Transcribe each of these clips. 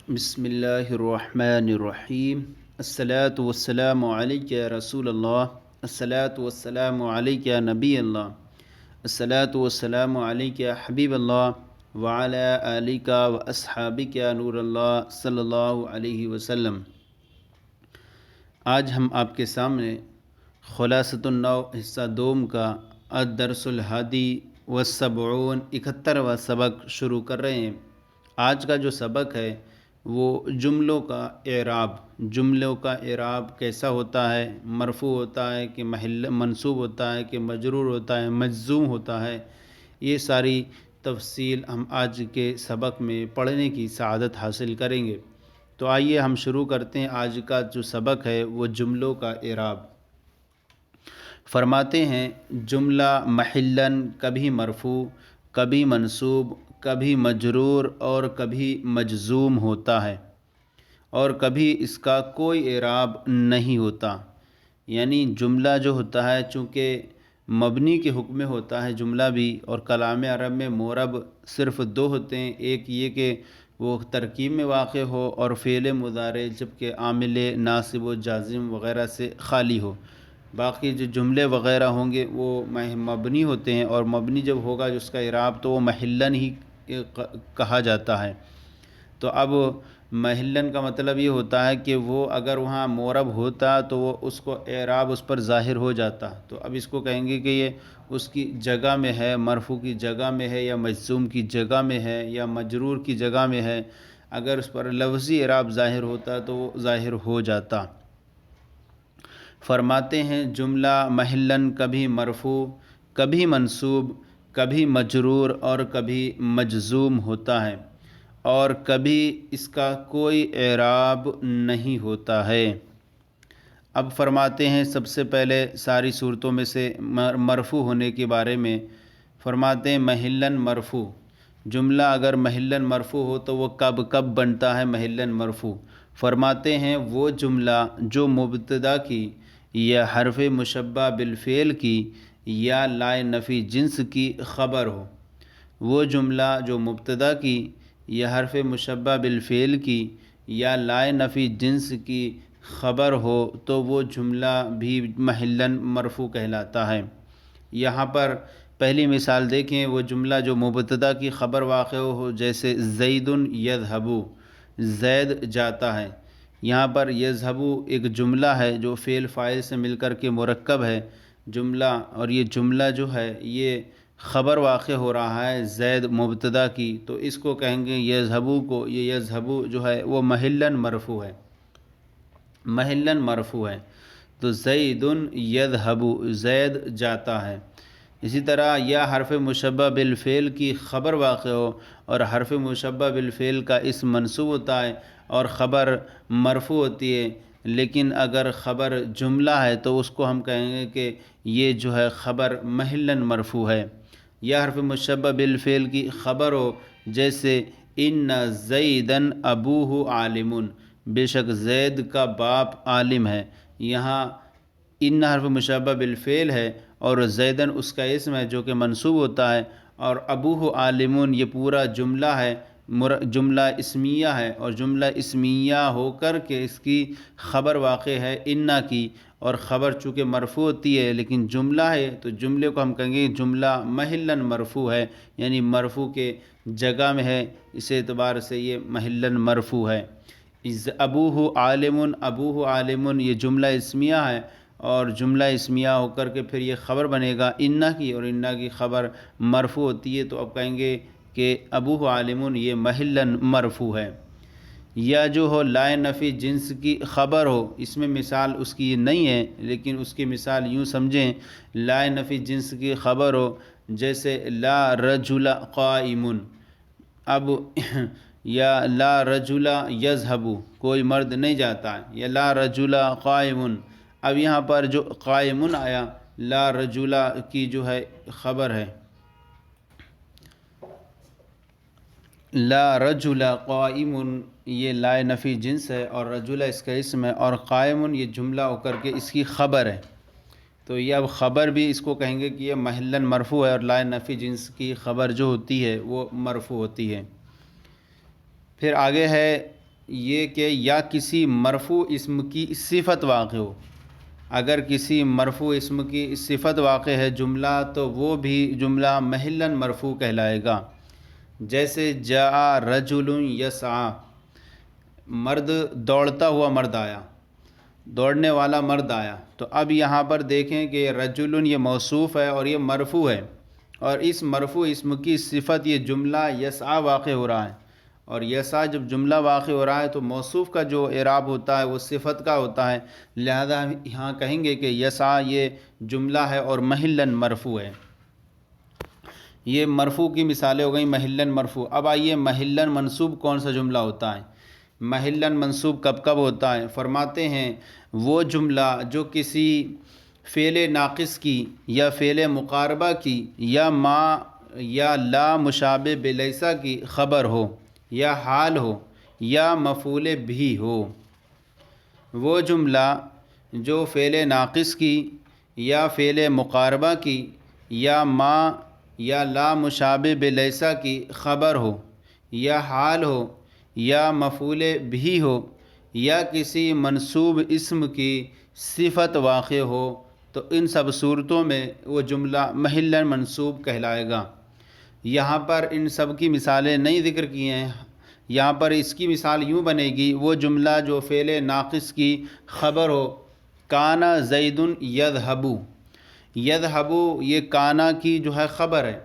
بسم اللہ الرحمن الرحیم الصلاۃ والسلام علیک یا رسول اللہ الصلاۃ والسلام علیک یا نبی اللہ الصلاۃ والسلام علیک یا حبیب اللہ وعلی آلک و اصحابک یا نور اللہ صلی اللہ علیہ وسلم۔ آج ہم آپ کے سامنے خلاصۃ النو حصہ دوم کا الدرس الحادی والسبعون 71واں سبق شروع کر رہے ہیں۔ آج کا جو سبق ہے وہ جملوں کا اعراب کیسا ہوتا ہے، مرفوع ہوتا ہے کہ منصوب ہوتا ہے کہ مجرور ہوتا ہے، مجزوم ہوتا ہے، یہ ساری تفصیل ہم آج کے سبق میں پڑھنے کی سعادت حاصل کریں گے۔ تو آئیے ہم شروع کرتے ہیں۔ آج کا جو سبق ہے وہ جملوں کا اعراب۔ فرماتے ہیں جملہ محلاً کبھی مرفوع، کبھی منصوب، کبھی مجرور اور کبھی مجزوم ہوتا ہے، اور کبھی اس کا کوئی اعراب نہیں ہوتا۔ یعنی جملہ جو ہوتا ہے چونکہ مبنی کے حکم میں ہوتا ہے جملہ بھی، اور کلام عرب میں مورب صرف دو ہوتے ہیں، ایک یہ کہ وہ ترکیب میں واقع ہو اور فعل مضارع جبکہ عامل ناصب و جازم وغیرہ سے خالی ہو۔ باقی جو جملے وغیرہ ہوں گے وہ مبنی ہوتے ہیں، اور مبنی جب ہوگا جس کا اعراب تو وہ محلاً ہی کہا جاتا ہے۔ تو اب محلاً کا مطلب یہ ہوتا ہے کہ وہ اگر وہاں مورب ہوتا تو وہ اس کو اعراب اس پر ظاہر ہو جاتا۔ تو اب اس کو کہیں گے کہ یہ اس کی جگہ میں ہے، مرفوع کی جگہ میں ہے، یا مجزوم کی جگہ میں ہے، یا مجرور کی جگہ میں ہے۔ اگر اس پر لفظی اعراب ظاہر ہوتا تو وہ ظاہر ہو جاتا۔ فرماتے ہیں جملہ محلاً کبھی مرفوع، کبھی منصوب، کبھی مجرور اور کبھی مجزوم ہوتا ہے، اور کبھی اس کا کوئی اعراب نہیں ہوتا ہے۔ اب فرماتے ہیں سب سے پہلے ساری صورتوں میں سے مرفوع ہونے کے بارے میں۔ فرماتے ہیں محلاً مرفوع، جملہ اگر محلاً مرفوع ہو تو وہ کب بنتا ہے محلاً مرفوع۔ فرماتے ہیں وہ جملہ جو مبتدا کی یا حرف مشبہ بالفعل کی یا لائے نفی جنس کی خبر ہو۔ وہ جملہ جو مبتدا کی یا حرف مشبہ بالفعل کی یا لائے نفی جنس کی خبر ہو تو وہ جملہ بھی محلاً مرفوع کہلاتا ہے۔ یہاں پر پہلی مثال دیکھیں، وہ جملہ جو مبتدا کی خبر واقع ہو، جیسے زید یذهب، زید جاتا ہے۔ یہاں پر یذهب ایک جملہ ہے جو فعل فاعل سے مل کر کے مرکب ہے جملہ، اور یہ جملہ جو ہے یہ خبر واقع ہو رہا ہے زید مبتدا کی، تو اس کو کہیں گے یذهب کو، یہ یذهب جو ہے وہ محلاً مرفوع ہے، محلاً مرفوع ہے۔ تو زید یذهب، زید جاتا ہے۔ اسی طرح یا حرف مشبہ بالفعل کی خبر واقع ہو اور حرف مشبہ بالفعل کا اسم منصوب ہوتا ہے اور خبر مرفوع ہوتی ہے، لیکن اگر خبر جملہ ہے تو اس کو ہم کہیں گے کہ یہ جو ہے خبر محلاً مرفوع ہے۔ یا حرف مشبہ بالفعل کی خبر ہو، جیسے ان زیدن ابوہ عالم، بے شک زید کا باپ عالم ہے۔ یہاں ان حرف مشبہ بالفعل ہے اور زیدن اس کا اسم ہے جو کہ منصوب ہوتا ہے، اور ابوہ عالمون یہ پورا جملہ ہے، جملہ اسمیہ ہے، اور جملہ اسمیہ ہو کر کے اس کی خبر واقع ہے انا کی، اور خبر چونکہ مرفوع ہوتی ہے لیکن جملہ ہے تو جملے کو ہم کہیں گے جملہ محلاً مرفوع ہے، یعنی مرفوع کے جگہ میں ہے، اس اعتبار سے یہ محلاً مرفوع ہے۔ ابوہ عالمون، ابوہ عالمون یہ جملہ اسمیہ ہے، اور جملہ اسمیہ ہو کر کے پھر یہ خبر بنے گا انا کی، اور انا کی خبر مرفوع ہوتی ہے، تو اب کہیں گے کہ ابوہ عالمون یہ محلاً مرفوع ہے۔ یا جو ہو لائے نفی جنس کی خبر ہو، اس میں مثال اس کی نہیں ہے لیکن اس کی مثال یوں سمجھیں، لائے نفی جنس کی خبر ہو، جیسے لا رجل قائم، اب یا لا رجل یذهب، کوئی مرد نہیں جاتا ہے، یا لا رجل قائم، اب یہاں پر جو قائم آیا لا رجل کی جو ہے خبر ہے، لا رجل قائم یہ لائے نفی جنس ہے اور رجل اس کا اسم ہے، اور قائم یہ جملہ ہو کر کے اس کی خبر ہے، تو یہ اب خبر بھی اس کو کہیں گے کہ یہ محلاً مرفوع ہے، اور لائے نفی جنس کی خبر جو ہوتی ہے وہ مرفوع ہوتی ہے۔ پھر آگے ہے یہ کہ یا کسی مرفوع اسم کی صفت واقع ہو. اگر کسی مرفوع اسم کی صفت واقع ہے جملہ تو وہ بھی جملہ محلاً مرفوع کہلائے گا. جیسے جاء رجل یسعی، مرد دوڑتا ہوا مرد آیا، دوڑنے والا مرد آیا. تو اب یہاں پر دیکھیں کہ رجل یہ موصوف ہے اور یہ مرفوع ہے، اور اس مرفوع اسم کی صفت یہ جملہ یسعی واقع ہو رہا ہے. اور یسعی جب جملہ واقع ہو رہا ہے تو موصوف کا جو اعراب ہوتا ہے وہ صفت کا ہوتا ہے، لہذا یہاں کہیں گے کہ یسعی یہ جملہ ہے اور محلاً مرفوع ہے. یہ مرفوع کی مثالیں ہو گئیں محلاً مرفوع. اب آئیے محلاً منصوب کون سا جملہ ہوتا ہے؟ محلاً منصوب کب کب ہوتا ہے؟ فرماتے ہیں وہ جملہ جو کسی فعل ناقص کی یا فعل مقاربہ کی یا ما یا لا مشابہ بلیسا کی خبر ہو یا حال ہو یا مفعول بھی ہو. وہ جملہ جو فعل ناقص کی یا فعل مقاربہ کی یا ما یا لا مشابہ بلیسا کی خبر ہو یا حال ہو یا مفعول بھی ہو یا کسی منصوب اسم کی صفت واقع ہو، تو ان سب صورتوں میں وہ جملہ محلاً منصوب کہلائے گا. یہاں پر ان سب کی مثالیں نہیں ذکر کی ہیں. یہاں پر اس کی مثال یوں بنے گی، وہ جملہ جو فعل ناقص کی خبر ہو، کانا زید یذہب. یذہب یہ کانا کی جو ہے خبر ہے،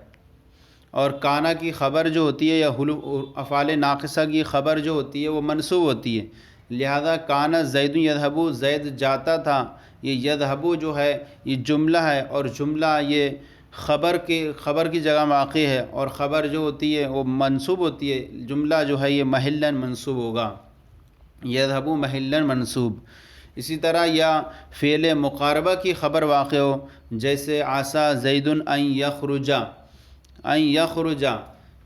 اور کانا کی خبر جو ہوتی ہے یا افعال ناقصہ کی خبر جو ہوتی ہے وہ منصوب ہوتی ہے. لہذا کانا زید یذہب، زید جاتا تھا، یہ یذہب جو ہے یہ جملہ ہے، اور جملہ یہ خبر کی جگہ واقع ہے، اور خبر جو ہوتی ہے وہ منصوب ہوتی ہے. جملہ جو ہے یہ محلاً منصوب ہوگا، یذہب محلاً منصوب. اسی طرح یا فعل مقاربہ کی خبر واقع ہو، جیسے عسیٰ زید ان یخرجا.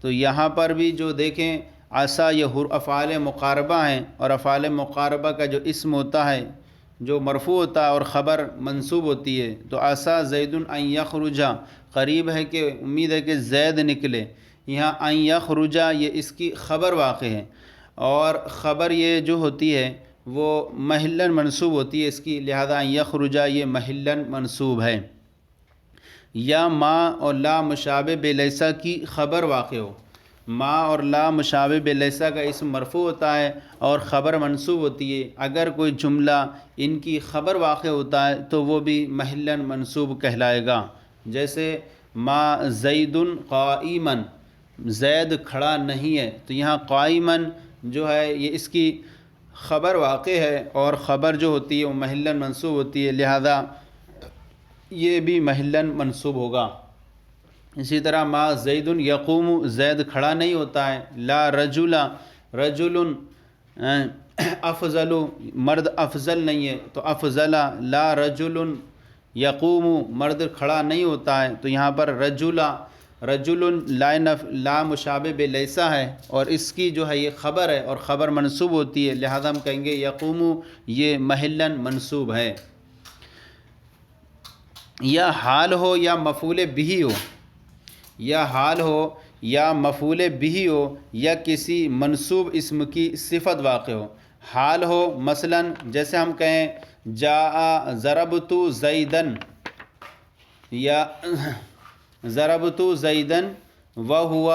تو یہاں پر بھی جو دیکھیں عسیٰ یہ افعال مقاربہ ہیں، اور افعال مقاربہ کا جو اسم ہوتا ہے جو مرفوع ہوتا ہے اور خبر منصوب ہوتی ہے. تو عسیٰ زید ان یخرجا، قریب ہے کہ امید ہے کہ زید نکلے. یہاں ان یخرجا یہ اس کی خبر واقع ہے، اور خبر یہ جو ہوتی ہے وہ محلاً منصوب ہوتی ہے اس کی، لہذا ان یخرجا یہ محلاً منصوب ہے. یا ما اور لا مشابہ بلیسا کی خبر واقع ہو. ما اور لا مشابہ بلیسا کا اسم مرفوع ہوتا ہے اور خبر منصوب ہوتی ہے. اگر کوئی جملہ ان کی خبر واقع ہوتا ہے تو وہ بھی محلاً منصوب کہلائے گا. جیسے ما زید قائما، زید کھڑا نہیں ہے. تو یہاں قائما جو ہے یہ اس کی خبر واقع ہے، اور خبر جو ہوتی ہے وہ محلاً منصوب ہوتی ہے، لہذا یہ بھی محلاً منصوب ہوگا. اسی طرح ما زید یقوم، زید کھڑا نہیں ہوتا ہے. لا رجل افضل، مرد افضل نہیں ہے، تو افضل. لا رجل یقوم، مرد کھڑا نہیں ہوتا ہے. تو یہاں پر رجل لا مشابہ بلیسا ہے، اور اس کی جو ہے یہ خبر ہے اور خبر منصوب ہوتی ہے، لہذا ہم کہیں گے یقوم یہ محلاً منصوب ہے. یا حال ہو یا مفعول بھی ہو، یا حال ہو یا مفعول بھی ہو یا کسی منصوب اسم کی صفت واقع ہو. حال ہو مثلاً جیسے ہم کہیں جاء ضربت زیدن، یا ضربت زیدن وہو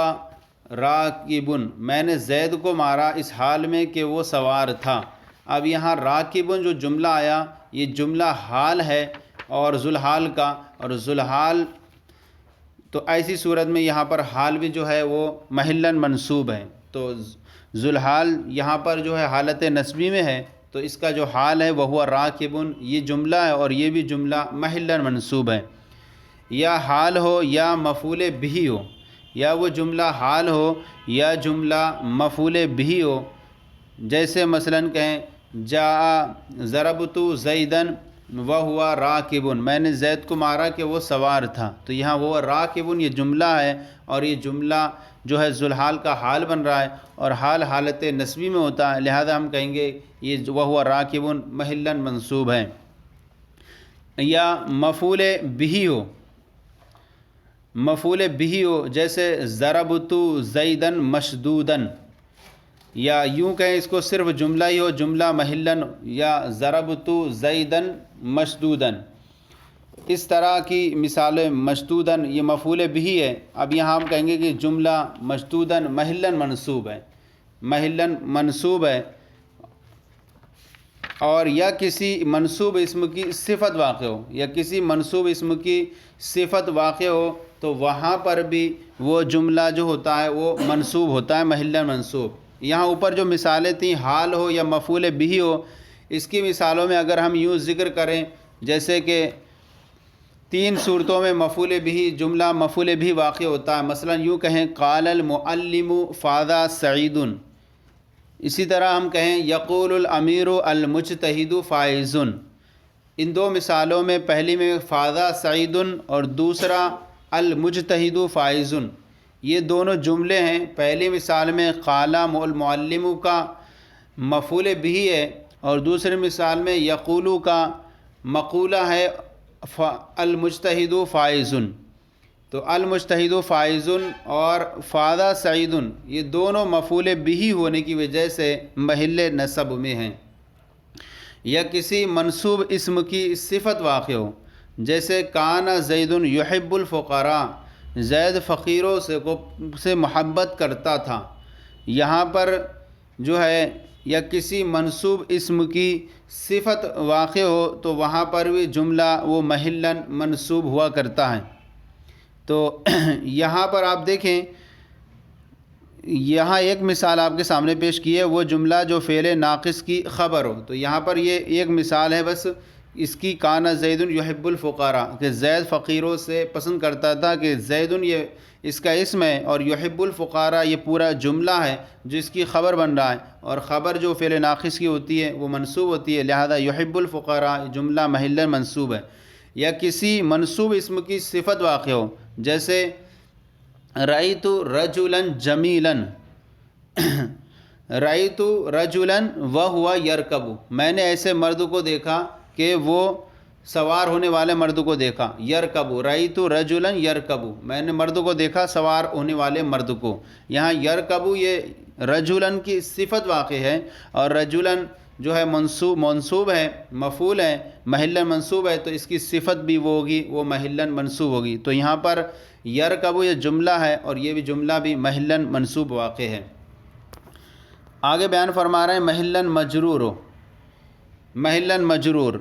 راکب، میں نے زید کو مارا اس حال میں کہ وہ سوار تھا. اب یہاں راکب جو جملہ آیا یہ جملہ حال ہے اور ذوالحال کا، اور ذوالحال تو ایسی صورت میں یہاں پر حال بھی جو ہے وہ محلاً منصوب ہے. تو ذوالحال یہاں پر جو ہے حالت نصبی میں ہے، تو اس کا جو حال ہے وہ راکب یہ جملہ ہے، اور یہ بھی جملہ محلاً منصوب ہے. یا حال ہو یا مفعول بھی ہو، یا وہ جملہ حال ہو یا جملہ مفعول بھی ہو. جیسے مثلاً کہیں جاء ضربت زیدن وہو راکب، میں نے زید کو مارا کہ وہ سوار تھا. تو یہاں وہ راکب یہ جملہ ہے، اور یہ جملہ جو ہے ذوالحال کا حال بن رہا ہے، اور حال حالت نصبی میں ہوتا ہے، لہذا ہم کہیں گے یہ وہو راکب محلاً منصوب ہے. یا مفعول بھی ہو، مفعول بھی ہو جیسے ضربت زیدن مشدودن. یا یوں کہیں اس کو صرف جملہ ہی ہو، جملہ محلن، یا ضربت زیدن مشدودن، اس طرح کی مثالیں مشدودن یہ مفعول بھی ہے۔ اب یہاں ہم کہیں گے کہ جملہ مشدودن محلن منصوب ہے، محلن منصوب ہے، اور یا کسی منصوب اسم کی صفت واقع ہو، یا کسی منصوب اسم کی صفت واقع ہو تو وہاں پر بھی وہ جملہ جو ہوتا ہے وہ منصوب ہوتا ہے، محلن منصوب۔ یہاں اوپر جو مثالیں تھیں حال ہو یا مفعول بھی ہو، اس کی مثالوں میں اگر ہم یوں ذکر کریں جیسے کہ 3 صورتوں میں مفعول بھی، جملہ مفعول بھی واقع ہوتا ہے، مثلا یوں کہیں قال المعلم فاز سعید، اسی طرح ہم کہیں یقول الامیر المجتہد فائز۔ ان 2 مثالوں میں پہلی میں فاز سعید اور دوسرا المجتہد فائز، یہ دونوں جملے ہیں۔ پہلی مثال میں قال المعلم کا مفعول بھی ہے، اور دوسری مثال میں یقول کا مقولہ ہے المجتہد فائز۔ تو المجتہد فائز اور فاز سعید یہ دونوں مفعول بھی ہونے کی وجہ سے محل نصب میں ہیں۔ یا کسی منصوب اسم کی صفت واقع ہو، جیسے کان زید یحب الفقراء، زید فقیروں سے محبت کرتا تھا، یہاں پر جو ہے یا کسی منصوب اسم کی صفت واقع ہو تو وہاں پر بھی جملہ وہ محلن منصوب ہوا کرتا ہے۔ تو یہاں پر آپ دیکھیں، یہاں ایک مثال آپ کے سامنے پیش کی ہے، وہ جملہ جو فعل ناقص کی خبر ہو، تو یہاں پر یہ ایک مثال ہے بس اس کی، کان زید یحب الفقراء، کہ زید فقیروں سے پسند کرتا تھا، کہ زید یہ اس کا اسم ہے، اور یحب الفقراء یہ پورا جملہ ہے جو اس کی خبر بن رہا ہے، اور خبر جو فعل ناقص کی ہوتی ہے وہ منصوب ہوتی ہے، لہذا یحب الفقراء جملہ محل منصوب ہے۔ یا کسی منصوب اسم کی صفت واقع ہو، جیسے رأیت رجلا جمیلا، رأیت رجلا وہو یرکب، میں نے ایسے مرد کو دیکھا کہ وہ سوار ہونے والے مرد کو دیکھا، یرکب، رأیت رجلا یرکب، میں نے مرد کو دیکھا سوار ہونے والے مرد کو۔ یہاں یرکب یہ رجلا کی صفت واقع ہے، اور رجلا جو ہے منصوب ہے، مفعول ہے، محلن منصوب ہے، تو اس کی صفت بھی وہ ہوگی، وہ محلن منصوب ہوگی۔ تو یہاں پر یرکب یہ جملہ ہے، اور یہ بھی جملہ بھی محلن منصوب واقع ہے۔ آگے بیان فرما رہے ہیں محلن مجرور ہو، محلن مجرور،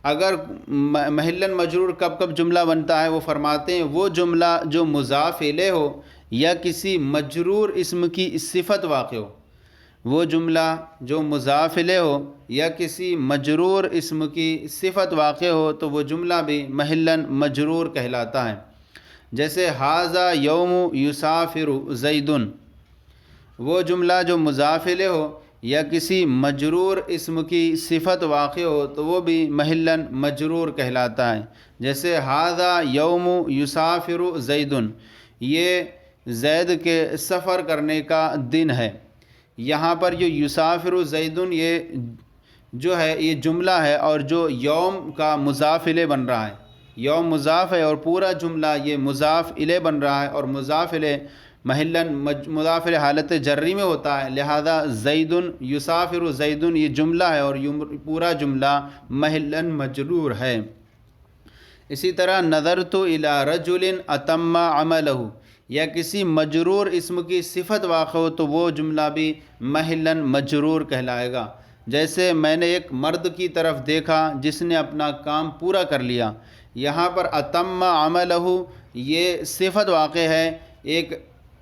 اگر محلن مجرور کب کب جملہ بنتا ہے، وہ فرماتے ہیں وہ جملہ جو مضاف الیہ ہو یا کسی مجرور اسم کی صفت واقع ہو، وہ جملہ جو مضاف الیہ ہو یا کسی مجرور اسم کی صفت واقع ہو تو وہ جملہ بھی محلن مجرور کہلاتا ہے۔ جیسے ھذا یوم یسافر زید، وہ جملہ جو مضاف الیہ ہو یا کسی مجرور اسم کی صفت واقع ہو تو وہ بھی محلن مجرور کہلاتا ہے۔ جیسے ھذا یوم یسافر زید، یہ زید کے سفر کرنے کا دن ہے۔ یہاں پر جو یسافر زید یہ جو ہے یہ جملہ ہے، اور جو یوم کا مضاف الیہ بن رہا ہے، یوم مضاف ہے اور پورا جملہ یہ مضاف الیہ بن رہا ہے، اور مضاف الیہ محلن مضاف الیہ حالت جری میں ہوتا ہے، لہذا زید یسافر زید یہ جملہ ہے اور پورا جملہ محلن مجرور ہے۔ اسی طرح نظرت الی رجل اتم عملہ، یا کسی مجرور اسم کی صفت واقع ہو تو وہ جملہ بھی محلن مجرور کہلائے گا۔ جیسے میں نے ایک مرد کی طرف دیکھا جس نے اپنا کام پورا کر لیا، یہاں پر اتم عملہ یہ صفت واقع ہے ایک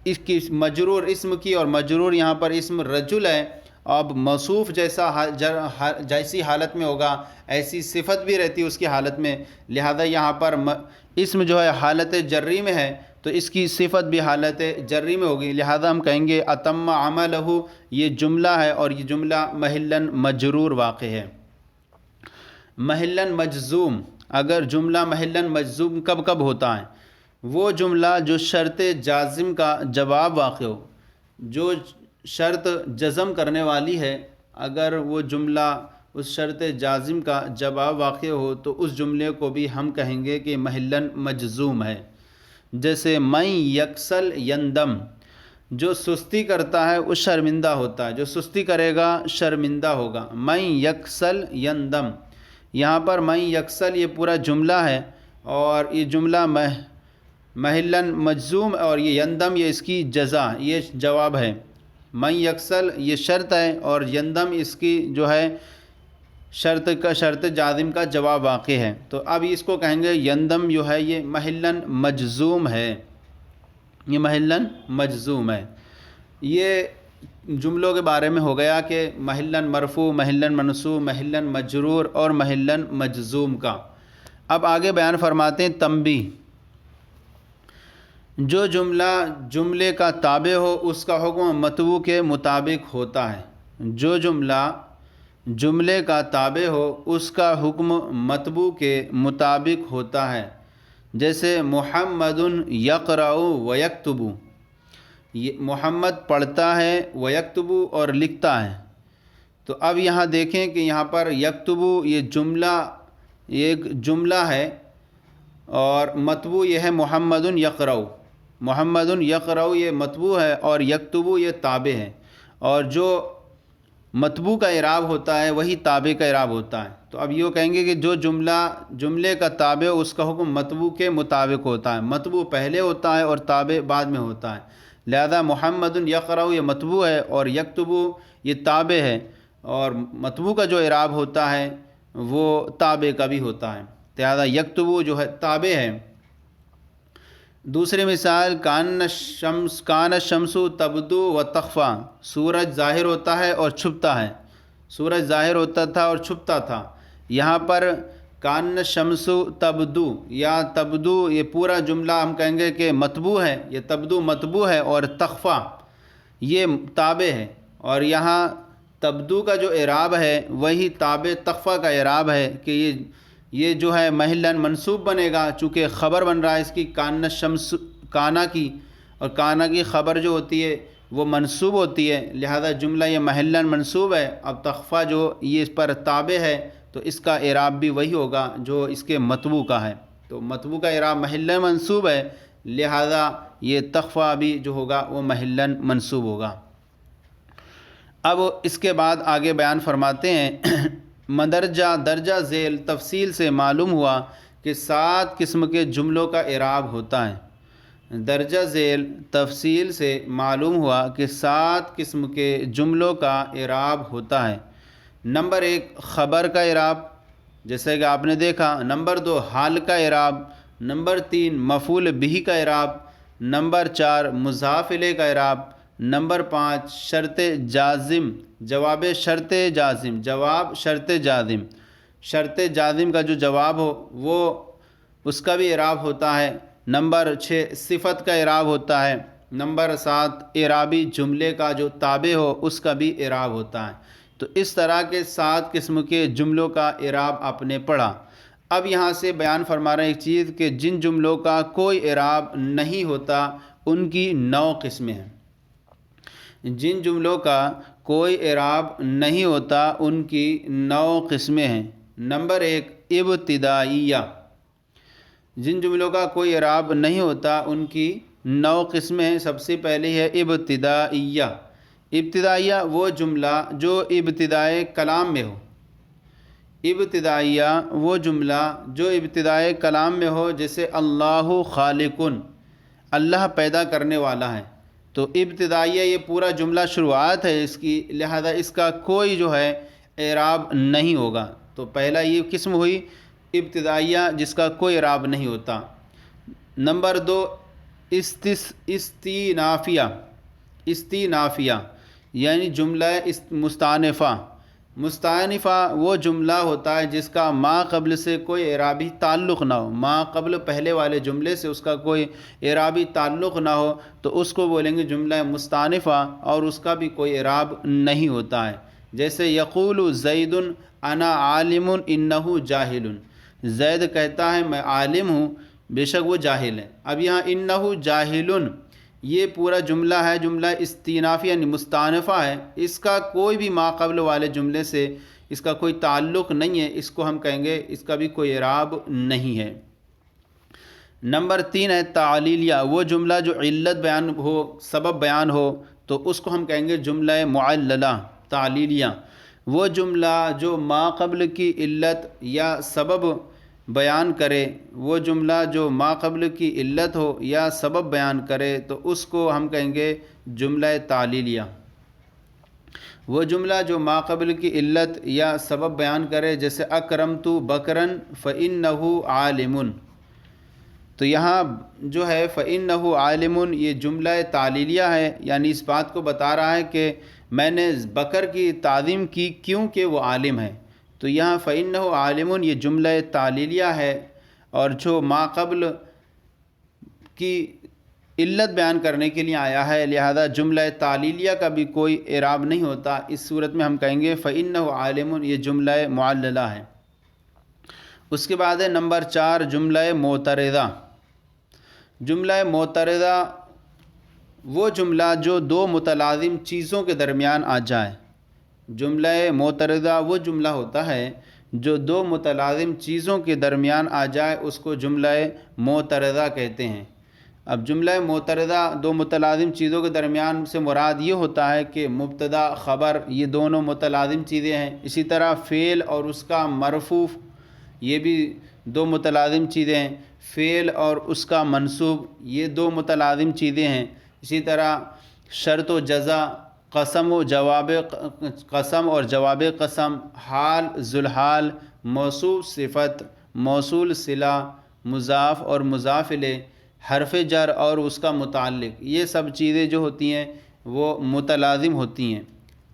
اس کی مجرور اسم کی، اور مجرور یہاں پر اسم رجل ہے، اب موصوف جیسی حالت میں ہوگا ایسی صفت بھی رہتی ہے اس کی حالت میں، لہذا یہاں پر اسم جو ہے حالت جری میں ہے تو اس کی صفت بھی حالت جری میں ہوگی، لہذا ہم کہیں گے اتم عملہ یہ جملہ ہے اور یہ جملہ محلن مجرور واقع ہے۔ محلن مجزوم، اگر جملہ محلن مجزوم کب کب ہوتا ہے، وہ جملہ جو شرط جازم کا جواب واقع ہو، جو شرط جزم کرنے والی ہے، اگر وہ جملہ اس شرط جازم کا جواب واقع ہو تو اس جملے کو بھی ہم کہیں گے کہ محلن مجزوم ہے۔ جیسے من یکسل یندم، جو سستی کرتا ہے وہ شرمندہ ہوتا ہے، جو سستی کرے گا شرمندہ ہوگا۔ من یکسل یندم، یہاں پر من یکسل یہ پورا جملہ ہے، اور یہ جملہ محلن مجزوم، اور یہ یندم یہ اس کی جزا، یہ جواب ہے۔ من یکسل یہ شرط ہے، اور یندم اس کی جو ہے شرط جازم کا جواب واقع ہے۔ تو اب اس کو کہیں گے یندم جو ہے یہ محلن مجزوم ہے، یہ محلن مجزوم ہے۔ یہ جملوں کے بارے میں ہو گیا کہ محلن مرفوع، محلن منصوب، محلن مجرور اور محلن مجزوم کا۔ اب آگے بیان فرماتے ہیں تنبیہ۔ جو جملہ جملے کا تابع ہو اس کا حکم متبوع کے مطابق ہوتا ہے۔ جو جملہ جملے کا تابع ہو اس کا حکم متبوع کے مطابق ہوتا ہے۔ جیسے محمد یقرأ و یکتب، محمد پڑھتا ہے و یکتب اور لکھتا ہے۔ تو اب یہاں دیکھیں کہ یہاں پر یکتب یہ جملہ، یہ ایک جملہ ہے، اور متبوع یہ ہے محمد یقرأ، محمد یقرأ یہ متبوع ہے، اور یکتب یہ تابع ہے، اور جو متبوع کا اعراب ہوتا ہے وہی تابع کا اعراب ہوتا ہے۔ تو اب یہ کہیں گے کہ جو جملے کا تابع اس کا حکم متبوع کے مطابق ہوتا ہے، متبوع پہلے ہوتا ہے اور تابع بعد میں ہوتا ہے۔ لہذا محمد یقرأ یہ متبوع ہے، اور یکتب یہ تابع ہے، اور متبوع کا جو اعراب ہوتا ہے وہ تابع کا بھی ہوتا ہے، لہذا یکتب جو ہے تابع ہے۔ دوسری مثال کان الشمس تبدو و تخفی، سورج ظاہر ہوتا ہے اور چھپتا ہے، سورج ظاہر ہوتا تھا اور چھپتا تھا۔ یہاں پر کان الشمس تبدو یا تبدو یہ پورا جملہ ہم کہیں گے کہ متبوع ہے، یہ تبدو متبوع ہے، اور تخفی یہ تابع ہے، اور یہاں تبدو کا جو اعراب ہے وہی تابع تخفی کا اعراب ہے کہ یہ جو ہے محلن منصوب بنے گا، چونکہ خبر بن رہا ہے اس کی کان الشمس، کانا کی، اور کانا کی خبر جو ہوتی ہے وہ منصوب ہوتی ہے، لہذا جملہ یہ محلن منصوب ہے۔ اب تخفی جو یہ اس پر تابع ہے تو اس کا اعراب بھی وہی ہوگا جو اس کے متبوع کا ہے۔ تو متبوع کا اعراب محلن منصوب ہے، لہذا یہ تخفی بھی جو ہوگا وہ محلن منصوب ہوگا۔ اب اس کے بعد آگے بیان فرماتے ہیں مندرجہ درجہ ذیل تفصیل سے معلوم ہوا کہ 7 قسم کے جملوں کا اعراب ہوتا ہے۔ درجہ ذیل تفصیل سے معلوم ہوا کہ 7 قسم کے جملوں کا اعراب ہوتا ہے۔ نمبر 1 خبر کا اعراب، جیسے کہ آپ نے دیکھا۔ نمبر 2 حال کا اعراب۔ نمبر 3 مفعول بہ کا اعراب۔ نمبر 4 مضاف الیہ کا اعراب۔ نمبر 5 شرط جازم، جواب شرط جازم، جواب شرط جازم، شرط جازم کا جو جواب ہو وہ اس کا بھی اعراب ہوتا ہے۔ نمبر 6 صفت کا اعراب ہوتا ہے۔ نمبر 7 اعرابی جملے کا جو تابع ہو اس کا بھی اعراب ہوتا ہے۔ تو اس طرح کے 7 قسم کے جملوں کا اعراب آپ نے پڑھا۔ اب یہاں سے بیان فرما رہے ہیں ایک چیز کہ جن جملوں کا کوئی اعراب نہیں ہوتا ان کی 9 قسمیں ہیں۔ جن جملوں کا کوئی اعراب نہیں ہوتا ان کی 9 قسمیں ہیں۔ نمبر 1 ابتدائیہ، جن جملوں کا کوئی اعراب نہیں ہوتا ان کی 9 قسمیں ہیں۔ سب سے پہلی ہے ابتدائیہ۔ ابتدائیہ وہ جملہ جو ابتدائے کلام میں ہو، ابتدائیہ وہ جملہ جو ابتدائے کلام میں ہو، جیسے اللہ خالقن، اللہ پیدا کرنے والا ہے۔ تو ابتدائیہ یہ پورا جملہ شروعات ہے اس کی، لہذا اس کا کوئی جو ہے اعراب نہیں ہوگا۔ تو پہلا یہ قسم ہوئی ابتدائیہ جس کا کوئی اعراب نہیں ہوتا۔ نمبر 2 استینافیہ، استینافیہ یعنی جملہ مستانفہ۔ مستانفہ وہ جملہ ہوتا ہے جس کا ما قبل سے کوئی اعرابی تعلق نہ ہو، ما قبل پہلے والے جملے سے اس کا کوئی اعرابی تعلق نہ ہو تو اس کو بولیں گے جملہ مستانفہ، اور اس کا بھی کوئی اعراب نہیں ہوتا ہے۔ جیسے یقول زید انا عالم انہ جاہل، زید کہتا ہے میں عالم ہوں بے شک وہ جاہل ہے۔ اب یہاں انہ جاہل یہ پورا جملہ ہے، جملہ استینافی یعنی مستانفہ ہے، اس کا کوئی بھی ما قبل والے جملے سے اس کا کوئی تعلق نہیں ہے، اس کو ہم کہیں گے اس کا بھی کوئی اعراب نہیں ہے۔ نمبر 3 ہے تعلیلیہ، وہ جملہ جو علت بیان ہو، سبب بیان ہو تو اس کو ہم کہیں گے جملہ معللہ تعلیلیہ۔ وہ جملہ جو ما قبل کی علت یا سبب بیان کرے، وہ جملہ جو ما قبل کی علت ہو یا سبب بیان کرے تو اس کو ہم کہیں گے جملہ تعلیلیہ۔ وہ جملہ جو ما قبل کی علت یا سبب بیان کرے، جیسے اکرمت بکرن فإنہ عالم، تو یہاں جو ہے فإنہ عالم یہ جملہ تعلیلیہ ہے، یعنی اس بات کو بتا رہا ہے کہ میں نے بکر کی تعظیم کی کیونکہ وہ عالم ہے۔ تو یہاں فإنہ عالم یہ جملہ تعلیلیہ ہے، اور جو ما قبل کی علت بیان کرنے کے لیے آیا ہے، لہذا جملہ تعلیلیہ کا بھی کوئی اعراب نہیں ہوتا۔ اس صورت میں ہم کہیں گے فإنہ عالم یہ جملہ معللہ ہے۔ اس کے بعد ہے نمبر 4 جملہ معترضہ۔ جملہ معترضہ وہ جملہ جو دو متلازم چیزوں کے درمیان آ جائے۔ جملہ معترضہ وہ جملہ ہوتا ہے جو دو متلازم چیزوں کے درمیان آ جائے، اس کو جملہ معترضہ کہتے ہیں۔ اب جملہ معترضہ دو متلازم چیزوں کے درمیان سے مراد یہ ہوتا ہے کہ مبتدا خبر یہ دونوں متلازم چیزیں ہیں، اسی طرح فعل اور اس کا مرفوع یہ بھی دو متلازم چیزیں ہیں، فعل اور اس کا منصوب یہ دو متلازم چیزیں ہیں، اسی طرح شرط و جزا، قسم و جواب قسم اور جواب قسم، حال ذوالحال، موصوف صفت، موصول صلہ، مضاف اور مضاف الیہ، حرف جر اور اس کا متعلق، یہ سب چیزیں جو ہوتی ہیں وہ متلازم ہوتی ہیں۔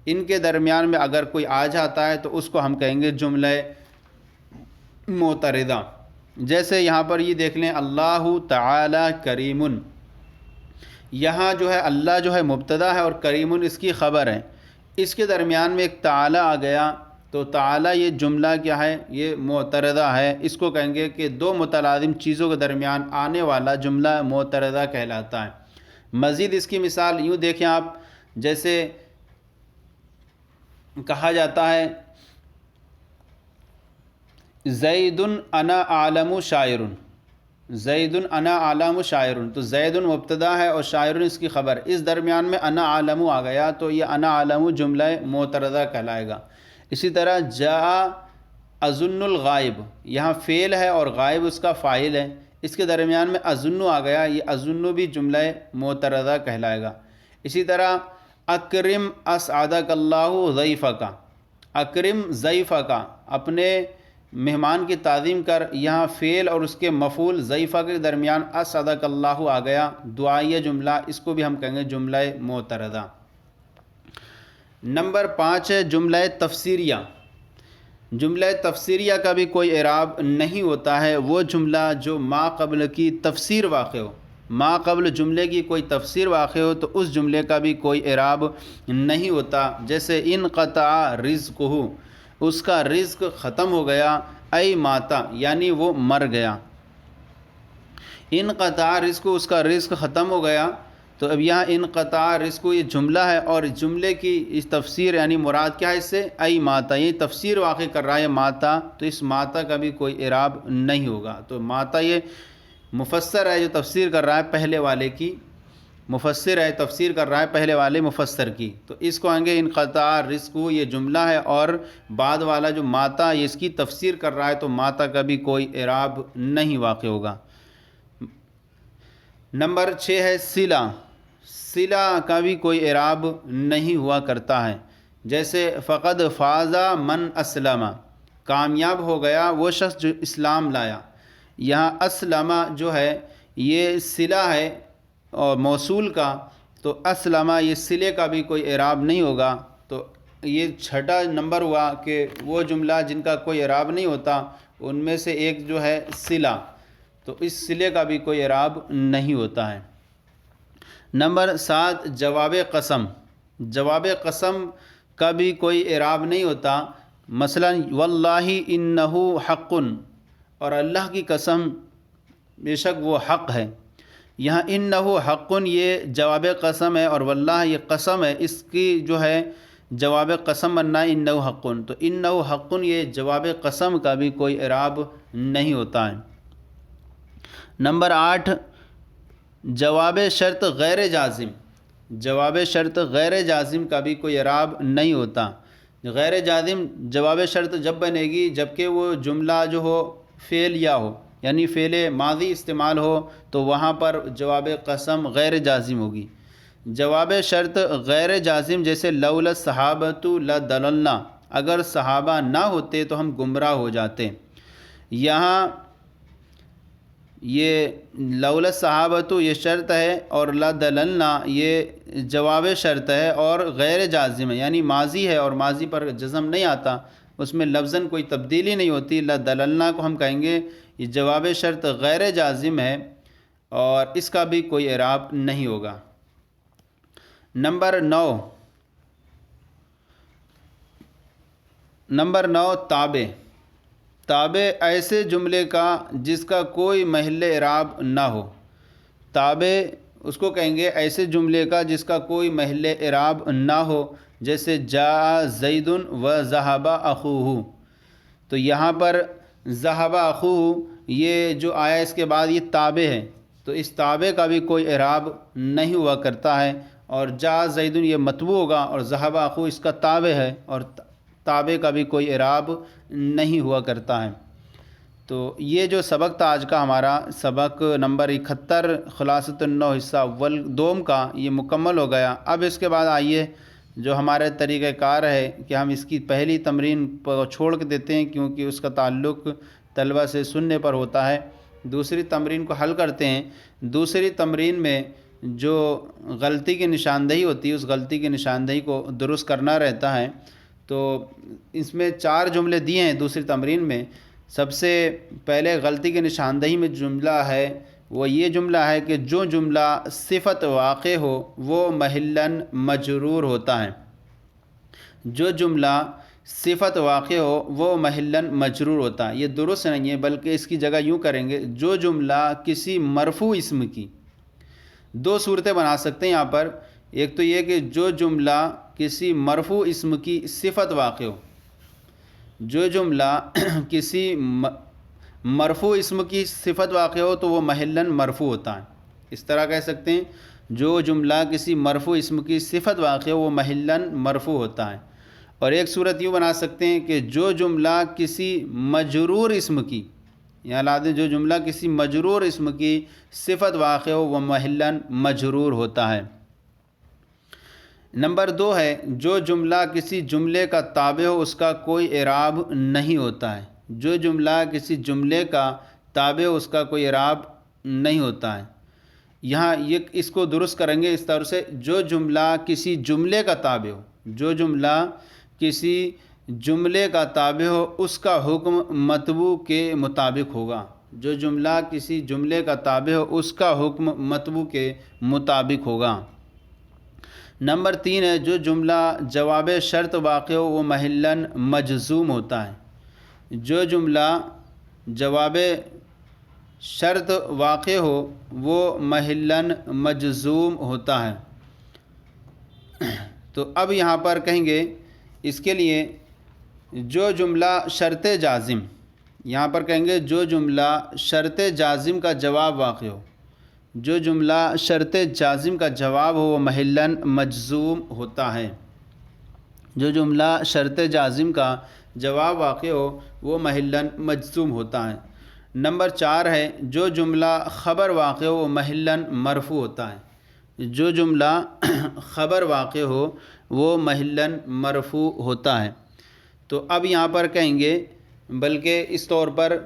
ان کے درمیان میں اگر کوئی آ جاتا ہے تو اس کو ہم کہیں گے جملہ معترضہ۔ جیسے یہاں پر یہ دیکھ لیں اللہ تعالی کریم، یہاں جو ہے اللہ جو ہے مبتدا ہے اور کریم اس کی خبر ہے، اس کے درمیان میں ایک تعالی آ گیا تو تعالی یہ جملہ کیا ہے؟ یہ معترضہ ہے۔ اس کو کہیں گے کہ دو متلازم چیزوں کے درمیان آنے والا جملہ معترضہ کہلاتا ہے۔ مزید اس کی مثال یوں دیکھیں آپ، جیسے کہا جاتا ہے زید انا اعلم شاعر، زید انا اعلم شاعر، تو زید مبتدا ہے اور شاعر اس کی خبر، اس درمیان میں انا اعلم آ گیا تو یہ انا اعلم جملہ معترضہ کہلائے گا۔ اسی طرح جاء اظن الغائب، یہاں فعل ہے اور غائب اس کا فاعل ہے، اس کے درمیان میں اظن آ گیا، یہ اظن بھی جملہ معترضہ کہلائے گا۔ اسی طرح اکرم اسعدک اللہ ضیفک، اکرم ضیفک، اپنے مہمان کی تعظیم کر، یہاں فعل اور اس کے مفعول ضیفہ کے درمیان اسعدک اللہ آ گیا، دعائیہ جملہ، اس کو بھی ہم کہیں گے جملہ معترضہ۔ نمبر 5 ہے جملہ تفسیریہ۔ جملہ تفسیریہ کا بھی کوئی اعراب نہیں ہوتا ہے، وہ جملہ جو ما قبل کی تفسیر واقع ہو، ما قبل جملے کی کوئی تفسیر واقع ہو تو اس جملے کا بھی کوئی اعراب نہیں ہوتا۔ جیسے انقطع رزقہ، اس کا رزق ختم ہو گیا، ای ماتا یعنی وہ مر گیا۔ انقطع رزق، اس کا رزق ختم ہو گیا، تو اب یہاں انقطع رزق یہ جملہ ہے اور جملے کی اس تفسیر یعنی مراد کیا ہے اس سے؟ ای ماتا، یہ تفسیر واقع کر رہا ہے ماتا، تو اس ماتا کا بھی کوئی اعراب نہیں ہوگا۔ تو ماتا یہ مفسر ہے جو تفسیر کر رہا ہے پہلے والے کی، مفسر ہے تفسیر کر رہا ہے پہلے والے مفسر کی، تو اس کو آئیں گے انقطع رزق یہ جملہ ہے، اور بعد والا جو ماتا یہ اس کی تفسیر کر رہا ہے تو ماتا کا بھی کوئی اعراب نہیں واقع ہوگا۔ نمبر 6 ہے صلہ۔ صلہ کا بھی کوئی اعراب نہیں ہوا کرتا ہے، جیسے فقد فاز من اسلم، کامیاب ہو گیا وہ شخص جو اسلام لایا۔ یہاں اسلم جو ہے یہ صلہ ہے اور موصول کا، تو اسلم یہ صلے کا بھی کوئی اعراب نہیں ہوگا۔ تو یہ 6 نمبر ہوا کہ وہ جملہ جن کا کوئی اعراب نہیں ہوتا ان میں سے ایک جو ہے صلہ، تو اس صلے کا بھی کوئی اعراب نہیں ہوتا ہے۔ نمبر 7 جواب قسم۔ جواب قسم کا بھی کوئی اعراب نہیں ہوتا، مثلا واللہ انہ حق، اور اللہ کی قسم بے شک وہ حق ہے۔ یہاں انہ حق یہ جواب قسم ہے اور واللہ یہ قسم ہے، اس کی جو ہے جواب قسم بننا ہے انہ حق، تو انہ حق یہ جواب قسم کا بھی کوئی اعراب نہیں ہوتا ہے۔ نمبر 8، جواب شرط غیر جازم۔ جواب شرط غیر جازم کا بھی کوئی اعراب نہیں ہوتا۔ غیر جازم جواب شرط جب بنے گی جب کہ وہ جملہ جو ہو فعل یا ہو، یعنی فعل ماضی استعمال ہو تو وہاں پر جواب قسم غیر جازم ہوگی۔ جواب شرط غیر جازم جیسے لولا الصحابۃ لضللنا، اگر صحابہ نہ ہوتے تو ہم گمراہ ہو جاتے۔ یہاں یہ لولا الصحابۃ یہ شرط ہے اور لضللنا یہ جواب شرط ہے اور غیر جازم ہے، یعنی ماضی ہے اور ماضی پر جزم نہیں آتا، اس میں لفظاً کوئی تبدیلی نہیں ہوتی۔ لضللنا کو ہم کہیں گے یہ جواب شرط غیر جازم ہے اور اس کا بھی کوئی اعراب نہیں ہوگا۔ نمبر 9 تابع۔ تابع ایسے جملے کا جس کا کوئی محل اعراب نہ ہو۔ تابع اس کو کہیں گے ایسے جملے کا جس کا کوئی محل اعراب نہ ہو، جیسے جاء زید و ذہب اخوہ۔ تو یہاں پر ذہب اخوہ یہ جو آیا اس کے بعد یہ تابع ہے، تو اس تابع کا بھی کوئی اعراب نہیں ہوا کرتا ہے، اور جاء زید یہ متبوع ہوگا اور ذہب اخوہ اس کا تابع ہے اور تابع کا بھی کوئی اعراب نہیں ہوا کرتا ہے۔ تو یہ جو سبق تھا آج کا ہمارا سبق نمبر 71 خلاصۃ النحو حصہ اول دوم کا، یہ مکمل ہو گیا۔ اب اس کے بعد آئیے جو ہمارے طریقہ کار ہے کہ ہم اس کی پہلی تمرین کو چھوڑ کے دیتے ہیں کیونکہ اس کا تعلق طلبہ سے سننے پر ہوتا ہے، دوسری تمرین کو حل کرتے ہیں۔ دوسری تمرین میں جو غلطی کی نشاندہی ہوتی ہے اس غلطی کی نشاندہی کو درست کرنا رہتا ہے۔ تو اس میں 4 جملے دیے ہیں دوسری تمرین میں۔ سب سے پہلے غلطی کی نشاندہی میں جملہ ہے وہ یہ جملہ ہے کہ جو جملہ صفت واقع ہو وہ محلاً مجرور ہوتا ہے۔ جو جملہ صفت واقع ہو وہ محلاً مجرور ہوتا ہے، یہ درست نہیں ہے، بلکہ اس کی جگہ یوں کریں گے جو جملہ کسی مرفوع اسم کی، 2 صورتیں بنا سکتے ہیں یہاں پر۔ ایک تو یہ کہ جو جملہ کسی مرفوع اسم کی صفت واقع ہو، جو جملہ کسی مرفوع اسم کی صفت واقع ہو تو وہ محلاً مرفوع ہوتا ہے۔ اس طرح کہہ سکتے ہیں جو جملہ کسی مرفوع اسم کی صفت واقع ہو وہ محلاً مرفوع ہوتا ہے۔ اور ایک صورت یوں بنا سکتے ہیں کہ جو جملہ کسی مجرور اسم کی، یہاں لا دیں جو جملہ کسی مجرور اسم کی صفت واقع ہو وہ محلاً مجرور ہوتا ہے۔ نمبر 2 ہے جو جملہ کسی جملے کا تابع ہو اس کا کوئی اعراب نہیں ہوتا ہے۔ جو جملہ کسی جملے کا تابع ہو اس کا کوئی اعراب نہیں ہوتا ہے۔ یہاں اس کو درست کریں گے اس طرح سے، جو جملہ کسی جملے کا تابع ہو، جو جملہ کسی جملے کا تابع ہو اس کا حکم متبوع کے مطابق ہوگا۔ جو جملہ کسی جملے کا تابع ہو اس کا حکم متبوع کے مطابق ہوگا۔ نمبر 3 ہے جو جملہ جواب شرط واقع ہو وہ محلاً مجزوم ہوتا ہے۔ جو جملہ جواب شرط واقع ہو وہ محلاً مجزوم ہوتا ہے۔ تو اب یہاں پر کہیں گے اس کے لیے جو جملہ شرط جازم، یہاں پر کہیں گے جو جملہ شرط جازم کا جواب واقع ہو، جو جملہ شرط جازم کا جواب ہو وہ محلاً مجزوم ہوتا ہے۔ جو جملہ شرط جازم کا جواب واقع ہو وہ محلاً مجزوم ہوتا ہے۔ نمبر 4 ہے جو جملہ خبر واقع ہو وہ محلاً مرفوع ہوتا ہے۔ جو جملہ خبر واقع ہو وہ محلاً مرفوع ہوتا ہے۔ تو اب یہاں پر کہیں گے بلکہ اس طور پر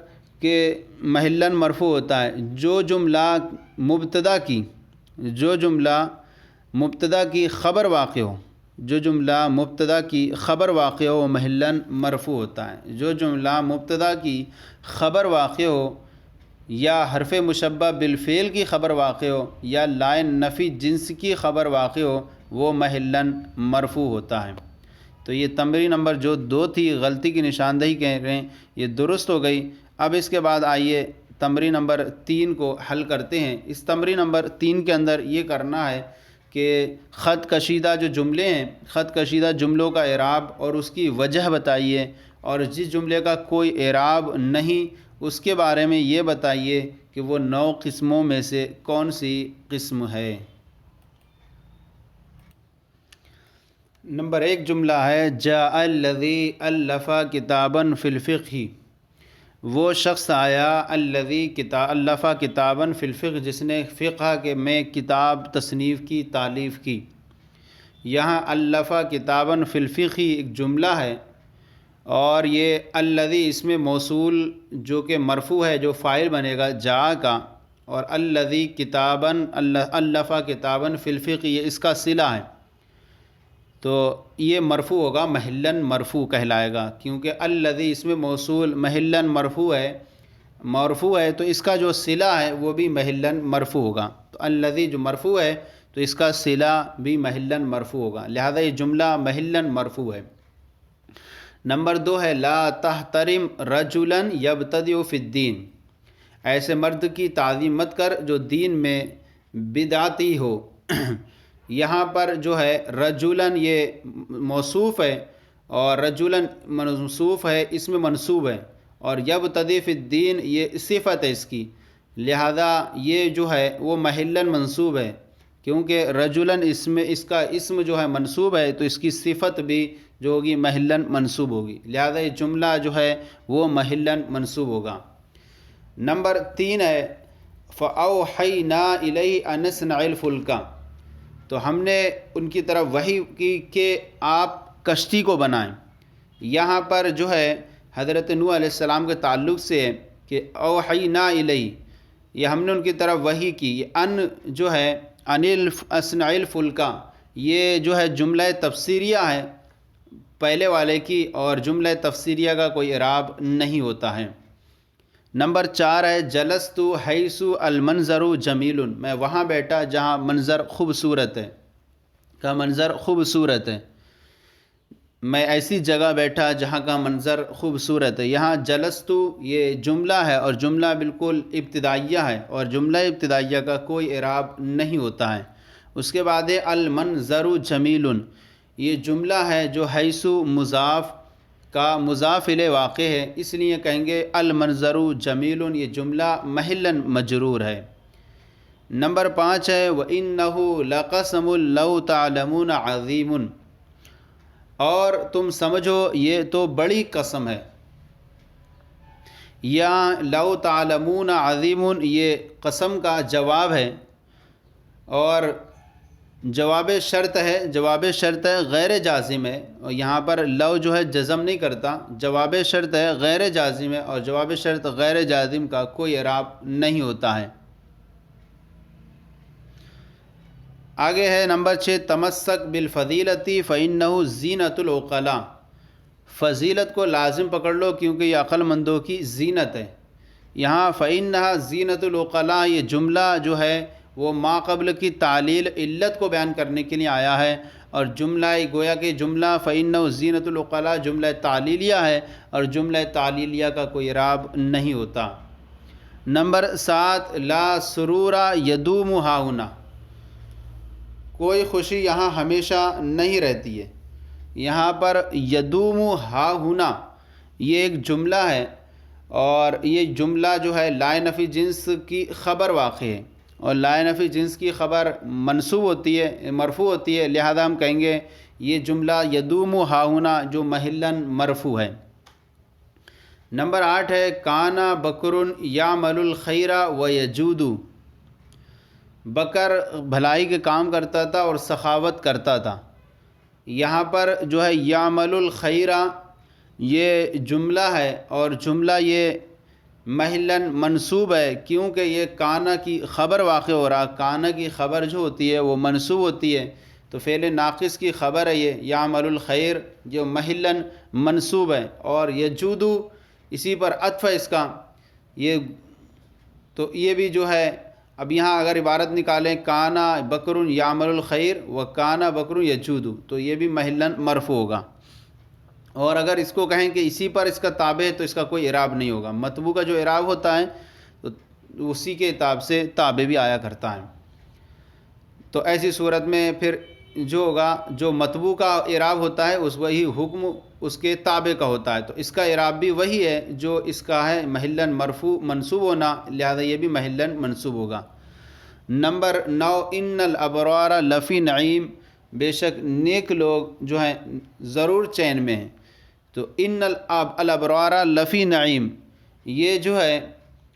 کہ محلاً مرفوع ہوتا ہے جو جملہ مبتدا کی خبر واقع ہو، جو جملہ مبتدا کی خبر واقع ہو وہ محلاً مرفوع ہوتا ہے۔ جو جملہ مبتدا کی خبر واقع ہو یا حرف مشبہ بالفعل کی خبر واقع ہو یا لائن نفی جنس کی خبر واقع ہو وہ محلاً مرفوع ہوتا ہے۔ تو یہ تمرین نمبر جو 2 تھی غلطی کی نشاندہی کہہ رہے ہیں یہ درست ہو گئی۔ اب اس کے بعد آئیے تمرین نمبر 3 کو حل کرتے ہیں۔ اس تمرین نمبر 3 کے اندر یہ کرنا ہے کہ خط کشیدہ جو جملے ہیں، خط کشیدہ جملوں کا اعراب اور اس کی وجہ بتائیے، اور جس جملے کا کوئی اعراب نہیں اس کے بارے میں یہ بتائیے کہ وہ 9 قسموں میں سے کون سی قسم ہے۔ نمبر 1 جملہ ہے جاء الذی الف کتابا فی الفقہ، وہ شخص آیا الذی الف کتابا فی الفقہ جس نے فقہ کے میں کتاب تصنیف کی، تالیف کی۔ یہاں الف کتابا فی الفقہ ایک جملہ ہے، اور یہ الذی اس میں موصول جو کہ مرفوع ہے، جو فاعل بنے گا جاء کا، اور الذی کتابا الف کتابا فی الفقہ یہ اس کا صلہ ہے، تو یہ مرفوع ہوگا، محلاً مرفوع کہلائے گا، کیونکہ الذی اس میں موصول محلاً مرفوع ہے تو اس کا جو صلہ ہے وہ بھی محلاً مرفوع ہوگا۔ تو الذی جو مرفوع ہے تو اس کا صلہ بھی محلاً مرفوع ہوگا، لہذا یہ جملہ محلاً مرفوع ہے۔ نمبر 2 ہے لا تحترم رجلا یبتدئ فی الدین، ایسے مرد کی تعظیم مت کر جو دین میں بدعتی ہو۔ یہاں پر جو ہے رجلاً یہ موصوف ہے، اور رجلاً موصوف ہے، اس میں منصوب ہے، اور یبتدئ فی الدین یہ صفت ہے اس کی، لہذا یہ جو ہے وہ محلاً منصوب ہے، کیونکہ رجلاً اس کا اسم جو ہے منصوب ہے تو اس کی صفت بھی جو ہوگی محلاً منصوب ہوگی، لہذا یہ جملہ جو ہے وہ محلاً منصوب ہوگا۔ نمبر 3 ہے فَأَوْحَيْنَا إِلَيْهِ أَنِ اصْنَعِ الْفُلْكَ، تو ہم نے ان کی طرف وحی کی کہ آپ کشتی کو بنائیں۔ یہاں پر جو ہے حضرت نوح علیہ السلام کے تعلق سے ہے کہ اوحینا الیہ، یہ ہم نے ان کی طرف وحی کی، یہ ان جو ہے انل اصنع الفلک، یہ جو ہے جملہ تفسیریہ ہے پہلے والے کی، اور جملہ تفسیریہ کا کوئی اعراب نہیں ہوتا ہے۔ نمبر 4 ہے جلست حیث المنظر جمیل، میں وہاں بیٹھا جہاں منظر خوبصورت ہے، کا منظر خوبصورت ہے، میں ایسی جگہ بیٹھا جہاں کا منظر خوبصورت ہے۔ یہاں جلست یہ جملہ ہے، اور جملہ بالکل ابتدائیہ ہے، اور جملہ ابتدائیہ کا کوئی اعراب نہیں ہوتا ہے۔ اس کے بعد ہے المنظر جمیل، یہ جملہ ہے جو حیث مضاف کا مضاف الیہ واقع ہے، اس لیے کہیں گے المنظر جمیل، یہ جملہ محلاً مجرور ہے۔ نمبر 5 ہے وَإِنَّهُ لَقَسَمٌ لَوْ تَعْلَمُونَ عَظِيمٌ، اور تم سمجھو یہ تو بڑی قسم ہے۔ یا لَوْ تَعْلَمُونَ عَظِيمٌ یہ قسم کا جواب ہے، اور جواب شرط ہے غیر جازم ہے، اور یہاں پر لو جو ہے جزم نہیں کرتا، جواب شرط ہے غیر جازم ہے، اور جواب شرط غیر جازم کا کوئی اعراب نہیں ہوتا ہے۔ آگے ہے نمبر 6 تمسک بالفضیلت فإنہ زینت العقلاء، فضیلت کو لازم پکڑ لو کیونکہ یہ عقل مندوں کی زینت ہے۔ یہاں فإنہ زینت العقلاء یہ جملہ جو ہے وہ ما قبل کی تعلیل علت کو بیان کرنے کے لیے آیا ہے، اور جملہ گویا کہ جملہ فإنہ زینت العقلاء جملہ تعلیلیہ ہے، اور جملہ تعلیلیہ کا کوئی اعراب نہیں ہوتا۔ نمبر 7 لا سرور یدوم ہاہنا، کوئی خوشی یہاں ہمیشہ نہیں رہتی ہے۔ یہاں پر یدوم ہاہنا یہ ایک جملہ ہے، اور یہ جملہ جو ہے لا نفی جنس کی خبر واقع ہے، اور لا نفی جنس کی خبر منصوب ہوتی ہے، مرفوع ہوتی ہے، لہذا ہم کہیں گے یہ جملہ یدوم ہاہنا جو محلاً مرفوع ہے۔ نمبر 8 ہے کانا بکر یعمل الخیر ویجود، بکر بھلائی کے کام کرتا تھا اور سخاوت کرتا تھا۔ یہاں پر جو ہے یعمل الخیر یہ جملہ ہے، اور جملہ یہ محلاً منصوب ہے، کیونکہ یہ کانا کی خبر واقع ہو رہا، کانا کی خبر جو ہوتی ہے وہ منصوب ہوتی ہے، تو فعل ناقص کی خبر ہے یہ یعمل الخیر جو محلاً منصوب ہے، اور یجودو اسی پر عطف ہے اس کا، یہ تو یہ بھی جو ہے اب یہاں اگر عبارت نکالیں کانا بکر یعمل الخیر و کانا بکر یجودو تو یہ بھی محلاً مرفوع ہوگا، اور اگر اس کو کہیں کہ اسی پر اس کا تابع ہے تو اس کا کوئی اعراب نہیں ہوگا، مطبوع کا جو اعراب ہوتا ہے تو اسی کے اعتاب سے تابع بھی آیا کرتا ہے۔ تو ایسی صورت میں پھر جو ہوگا جو مطبوع کا اعراب ہوتا ہے وہی حکم اس کے تابع کا ہوتا ہے، تو اس کا اعراب بھی وہی ہے جو اس کا ہے محلاً مرفوع منصوب ہونا، لہذا یہ بھی محلاً منصوب ہوگا۔ نمبر 9، ان الابرار لفی نعیم، بے شک نیک لوگ جو ہیں ضرور چین میں ہیں۔ تو ان الابرار لفی نعیم، یہ جو ہے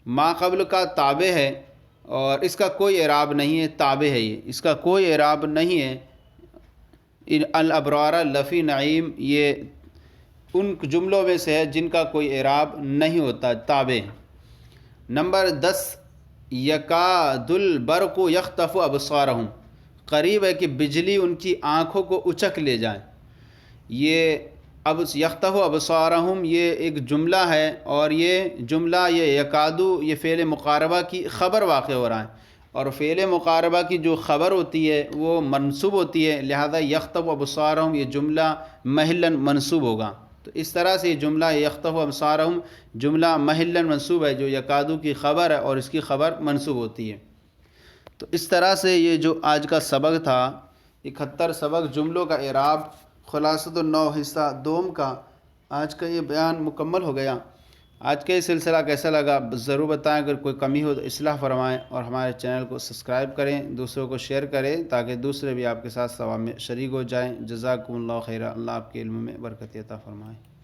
ما قبل کا تابع ہے اور اس کا کوئی اعراب نہیں ہے، تابع ہے، یہ اس کا کوئی اعراب نہیں ہے۔ ان الابرار لفی نعیم یہ ان جملوں میں سے ہے جن کا کوئی اعراب نہیں ہوتا، تابع۔ نمبر 10، یکاد البرق یخطف ابصارہم، قریب ہے کہ بجلی ان کی آنکھوں کو اچک لے جائے۔ یہ اب یخطف ابصارہم یہ ایک جملہ ہے، اور یہ جملہ یہ یکادو یہ فعل مقاربہ کی خبر واقع ہو رہا ہے، اور فعل مقاربہ کی جو خبر ہوتی ہے وہ منصوب ہوتی ہے، لہذا یخطف ابصارہم یہ جملہ محلاً منصوب ہوگا۔ تو اس طرح سے یہ جملہ یخطف ابصارہم جملہ محلاً منصوب ہے، جو یکادو کی خبر ہے اور اس کی خبر منصوب ہوتی ہے۔ تو اس طرح سے یہ جو آج کا سبق تھا 71 سبق جملوں کا اعراب خلاصۃ النحو حصہ دوم کا، آج کا یہ بیان مکمل ہو گیا۔ آج کا یہ سلسلہ کیسا لگا ضرور بتائیں، اگر کوئی کمی ہو تو اصلاح فرمائیں، اور ہمارے چینل کو سبسکرائب کریں، دوسروں کو شیئر کریں تاکہ دوسرے بھی آپ کے ساتھ ثواب میں شریک ہو جائیں۔ جزاکم اللہ خیرا، اللہ آپ کے علم میں برکت عطا فرمائے۔